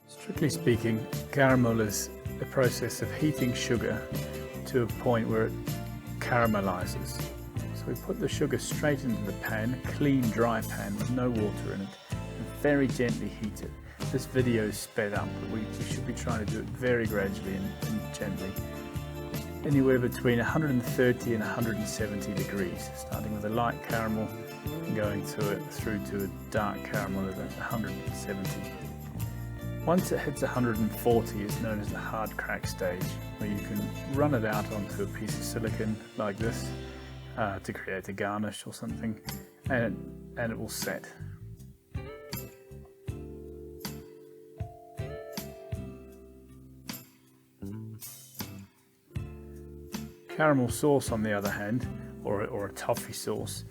Strictly speaking, caramel is the process of heating sugar to a point where it caramelizes. So we put the sugar straight into the pan, a clean dry pan with no water in it, and very gently heat it. This video is sped up, but we should be trying to do it very gradually and gently. Anywhere between 130 and 170 degrees, starting with a light caramel and going through to a dark caramel at 170. Once it hits 140, it's known as the hard crack stage, where you can run it out onto a piece of silicone like this to create a garnish or something, and it will set. Caramel sauce, on the other hand, or a toffee sauce,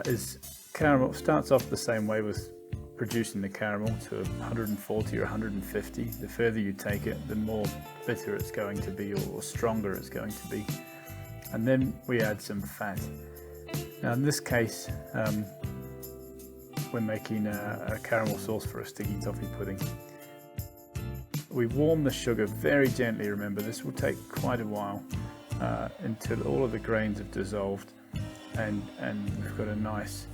is caramel. Starts off the same way with producing the caramel to 140 or 150. The further you take it, the more bitter it's going to be, or stronger it's going to be. And then we add some fat. Now in this case, we're making a caramel sauce for a sticky toffee pudding. We warm the sugar very gently. Remember, this will take quite a while until all of the grains have dissolved and we've got a nice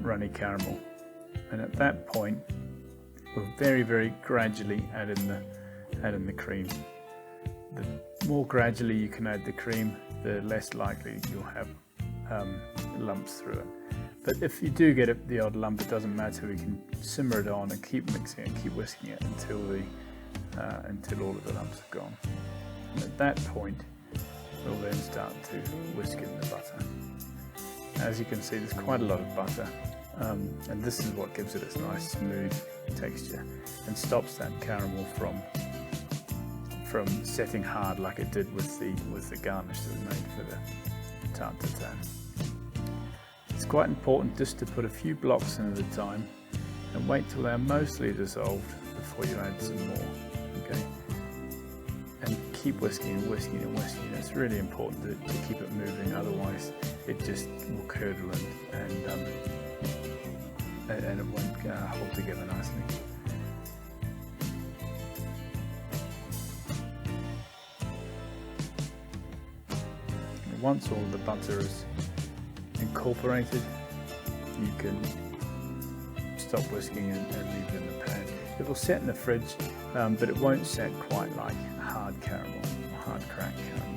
runny caramel. And at that point, we'll very, very gradually add in the cream. The more gradually you can add the cream, the less likely you'll have lumps through it. But if you do get the odd lump, it doesn't matter. We can simmer it on and keep mixing it, keep whisking it until all of the lumps are gone. And at that point, we'll then start to whisk in the butter. As you can see, there's quite a lot of butter, and this is what gives it its nice smooth texture and stops that caramel from setting hard like it did with the garnish that we made for the tarte tatin. It's quite important just to put a few blocks in at a time and wait till they're mostly dissolved before you add some more. Okay. And keep whisking and whisking and whisking. It's really important to keep it moving, otherwise it just will curdle and it won't hold together nicely. And once all the butter is incorporated, you can stop whisking and leave it in the pan. It will set in the fridge, but it won't set quite like hard caramel or hard crack caramel.